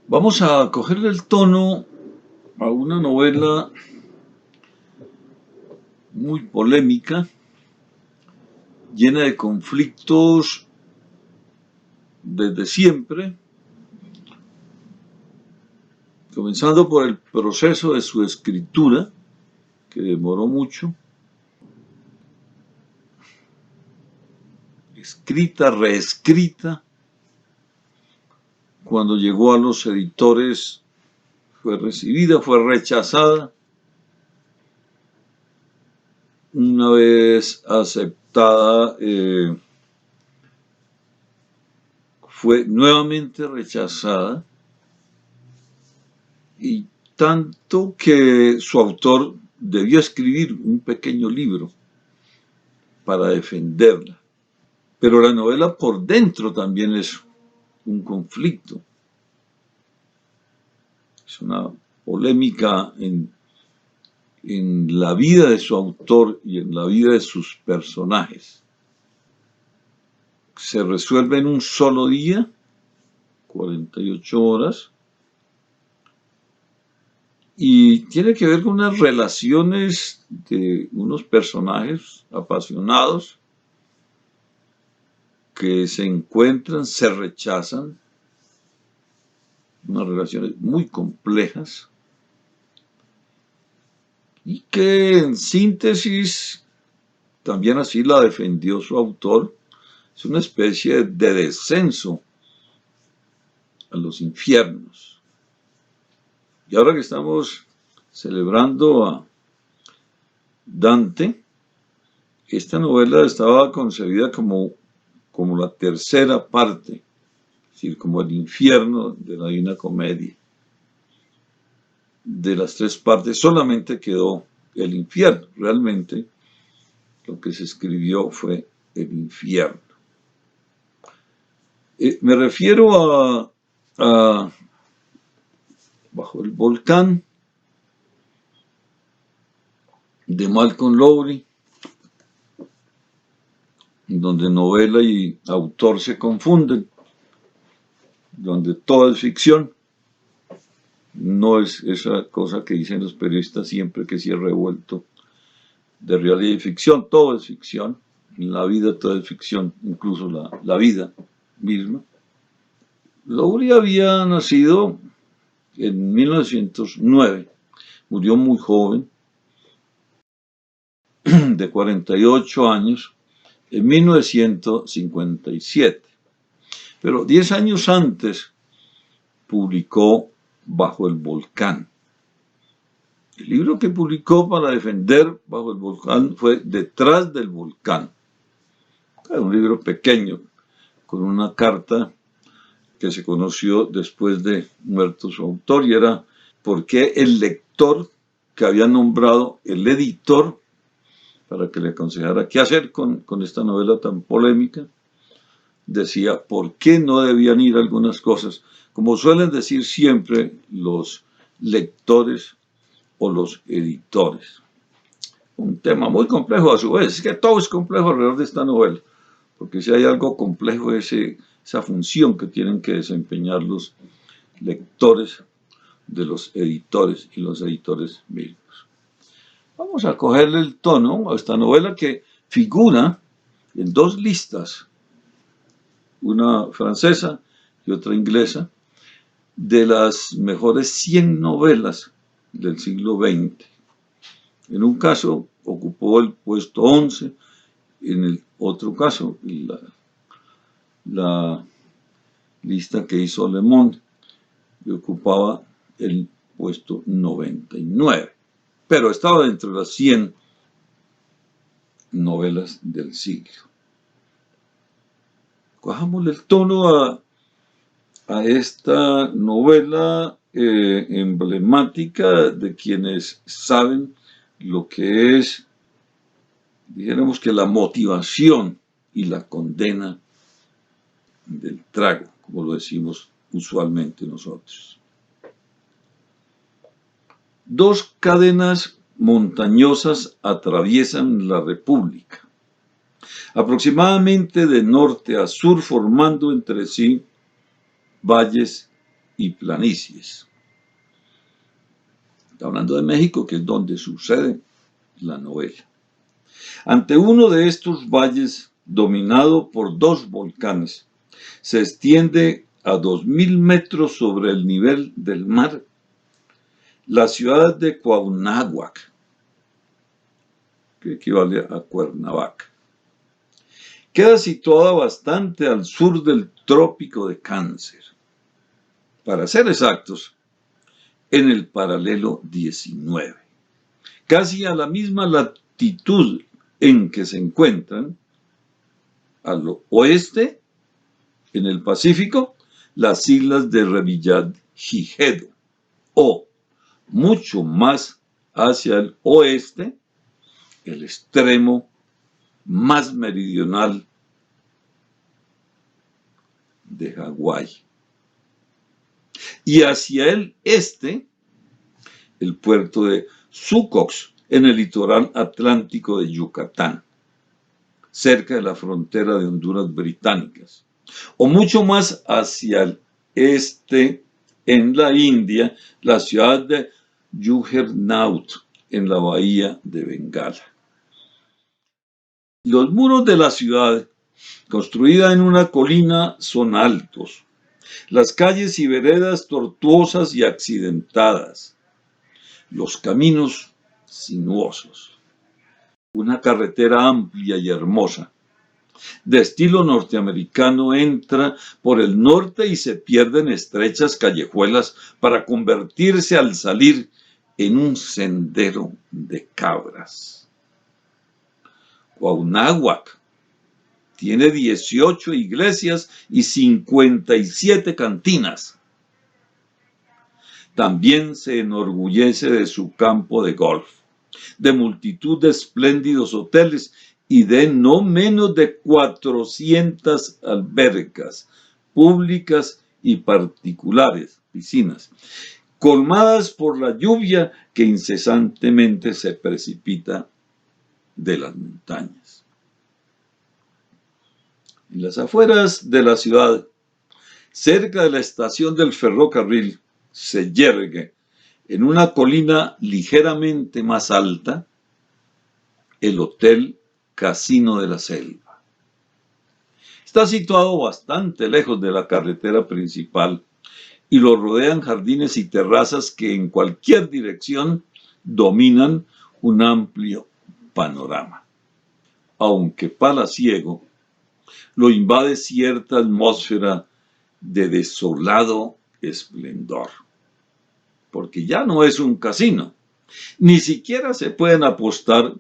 Vamos a cogerle el tono a una novela muy polémica, llena de conflictos desde siempre, comenzando por el proceso de su escritura, que demoró mucho, escrita, reescrita. Cuando llegó a los editores fue recibida, fue rechazada. Una vez aceptada, fue nuevamente rechazada, y tanto que su autor debió escribir un pequeño libro para defenderla. Pero la novela por dentro también es un conflicto. Es una polémica en la vida de su autor y en la vida de sus personajes. Se resuelve en un solo día, 48 horas, y tiene que ver con unas relaciones de unos personajes apasionados que se encuentran, se rechazan, unas relaciones muy complejas, y que en síntesis, también así la defendió su autor, es una especie de descenso a los infiernos. Y ahora que estamos celebrando a Dante, esta novela estaba concebida como la tercera parte, es decir, como el infierno de la Divina Comedia. De las tres partes solamente quedó el infierno. Realmente lo que se escribió fue el infierno. Me refiero a Bajo el volcán, de Malcolm Lowry, donde novela y autor se confunden, donde todo es ficción. No es esa cosa que dicen los periodistas siempre, que si es revuelto de realidad y ficción. Todo es ficción. En la vida todo es ficción, incluso la vida misma. Lowry había nacido en 1909, murió muy joven, de 48 años, en 1957. Pero 10 años antes publicó Bajo el volcán. El libro que publicó para defender Bajo el volcán fue Detrás del volcán. Era un libro pequeño, con una carta que se conoció después de muerto su autor, y era por qué el lector que había nombrado el editor para que le aconsejara qué hacer con esta novela tan polémica, decía por qué no debían ir algunas cosas, como suelen decir siempre los lectores o los editores. Un tema muy complejo a su vez. Es que todo es complejo alrededor de esta novela, porque si hay algo complejo es esa función que tienen que desempeñar los lectores de los editores y los editores mismos. Vamos a cogerle el tono a esta novela, que figura en dos listas, una francesa y otra inglesa, de las mejores 100 novelas del siglo XX. En un caso ocupó el puesto 11, en el otro caso, la lista que hizo Le Monde, ocupaba el puesto 99, pero estaba dentro de las 100 novelas del siglo. Cojámosle el tono a esta novela emblemática de quienes saben lo que es, dijéramos que la motivación y la condena del trago, como lo decimos usualmente nosotros. Dos cadenas montañosas atraviesan la República, aproximadamente de norte a sur, formando entre sí valles y planicies. Está hablando de México, que es donde sucede la novela. Ante uno de estos valles, dominado por dos volcanes, se extiende a 2000 metros sobre el nivel del mar la ciudad de Cuauhnáhuac, que equivale a Cuernavaca. Queda situada bastante al sur del trópico de Cáncer. Para ser exactos, en el paralelo 19, casi a la misma latitud en que se encuentran al oeste, en el Pacífico, las islas de Revillagigedo, o mucho más hacia el oeste, el extremo más meridional de Hawái. Y hacia el este, el puerto de Sucox, en el litoral atlántico de Yucatán, cerca de la frontera de Honduras británicas. O mucho más hacia el este, en la India, la ciudad de Jugernaut, en la bahía de Bengala. Los muros de la ciudad, construida en una colina, son altos. Las calles y veredas tortuosas y accidentadas. Los caminos sinuosos. Una carretera amplia y hermosa, de estilo norteamericano, entra por el norte y se pierde en estrechas callejuelas para convertirse al salir en un sendero de cabras. Cuauhnáhuac tiene 18 iglesias y 57 cantinas. También se enorgullece de su campo de golf, de multitud de espléndidos hoteles y de no menos de 400 albercas públicas y particulares, piscinas, colmadas por la lluvia que incesantemente se precipita de las montañas. En las afueras de la ciudad, cerca de la estación del ferrocarril, se yergue, en una colina ligeramente más alta, el Hotel Casino de la Selva. Está situado bastante lejos de la carretera principal y lo rodean jardines y terrazas que en cualquier dirección dominan un amplio panorama. Aunque palaciego, lo invade cierta atmósfera de desolado esplendor, porque ya no es un casino, ni siquiera se pueden apostar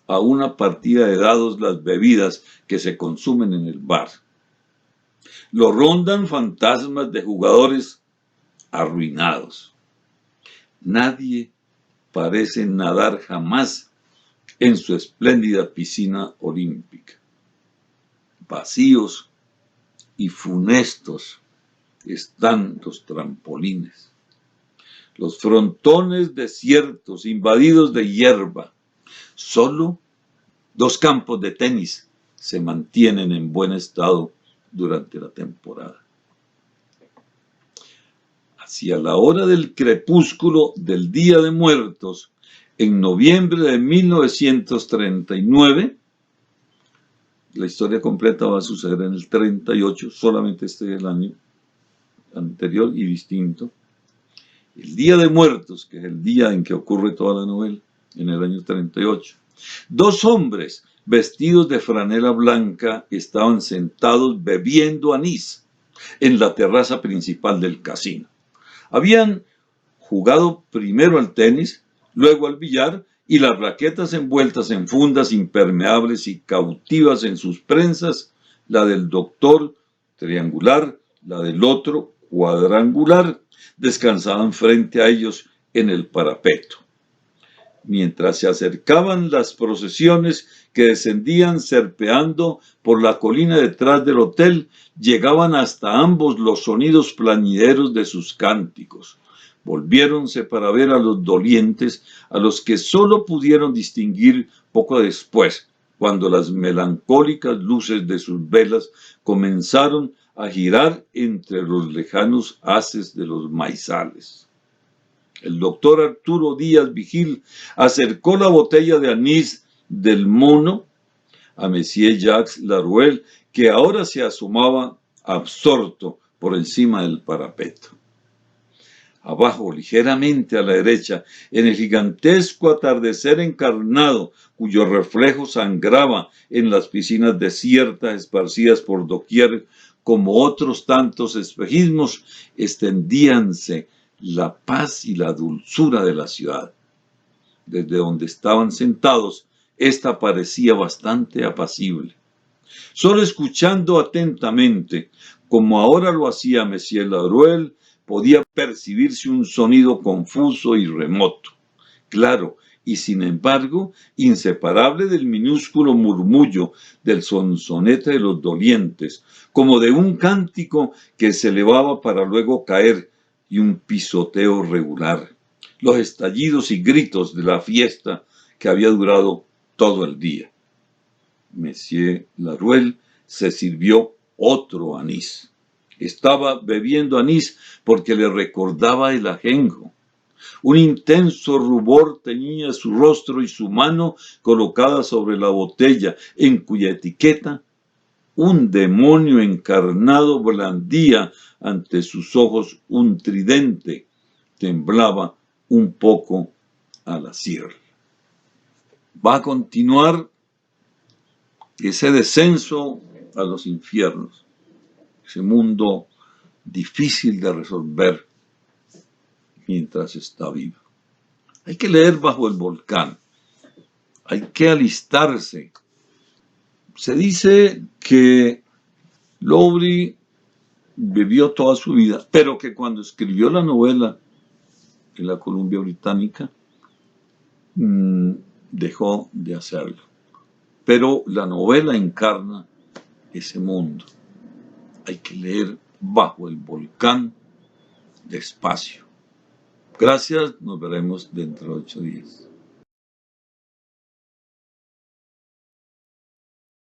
a una partida de dados las bebidas que se consumen en el bar. Lo rondan fantasmas de jugadores arruinados. Nadie parece nadar jamás en su espléndida piscina olímpica. Vacíos y funestos están los trampolines, los frontones desiertos invadidos de hierba. Solo 2 campos de tenis se mantienen en buen estado durante la temporada. Hacia la hora del crepúsculo del Día de Muertos, en noviembre de 1939, la historia completa va a suceder en el 38, solamente este es el año anterior y distinto. El Día de Muertos, que es el día en que ocurre toda la novela, en el año 38. 2 hombres vestidos de franela blanca estaban sentados bebiendo anís en la terraza principal del casino. Habían jugado primero al tenis, luego al billar, y las raquetas envueltas en fundas impermeables y cautivas en sus prensas, la del doctor triangular, la del otro cuadrangular, descansaban frente a ellos en el parapeto. Mientras se acercaban las procesiones que descendían serpeando por la colina detrás del hotel, llegaban hasta ambos los sonidos plañideros de sus cánticos. Volviéronse para ver a los dolientes, a los que sólo pudieron distinguir poco después, cuando las melancólicas luces de sus velas comenzaron a girar entre los lejanos haces de los maizales. El doctor Arturo Díaz Vigil acercó la botella de anís del mono a Monsieur Jacques Laruelle, que ahora se asomaba absorto por encima del parapeto. Abajo, ligeramente a la derecha, en el gigantesco atardecer encarnado, cuyo reflejo sangraba en las piscinas desiertas esparcidas por doquier, como otros tantos espejismos, extendíanse la paz y la dulzura de la ciudad. Desde donde estaban sentados, esta parecía bastante apacible. Solo escuchando atentamente, como ahora lo hacía Monsieur Laruelle, podía percibirse un sonido confuso y remoto, claro, y sin embargo inseparable del minúsculo murmullo del sonsonete de los dolientes, como de un cántico que se elevaba para luego caer, y un pisoteo regular, los estallidos y gritos de la fiesta que había durado todo el día. Monsieur Laruelle se sirvió otro anís. Estaba bebiendo anís porque le recordaba el ajenjo. Un intenso rubor teñía su rostro y su mano colocada sobre la botella, en cuya etiqueta un demonio encarnado blandía ante sus ojos un tridente. Temblaba un poco al asir. Va a continuar ese descenso a los infiernos, ese mundo difícil de resolver mientras está vivo. Hay que leer Bajo el volcán, hay que alistarse. Se dice que Lowry vivió toda su vida, pero que cuando escribió la novela en la Columbia Británica, dejó de hacerlo. Pero la novela encarna ese mundo. Hay que leer Bajo el volcán despacio. Gracias, nos veremos dentro de 8 días.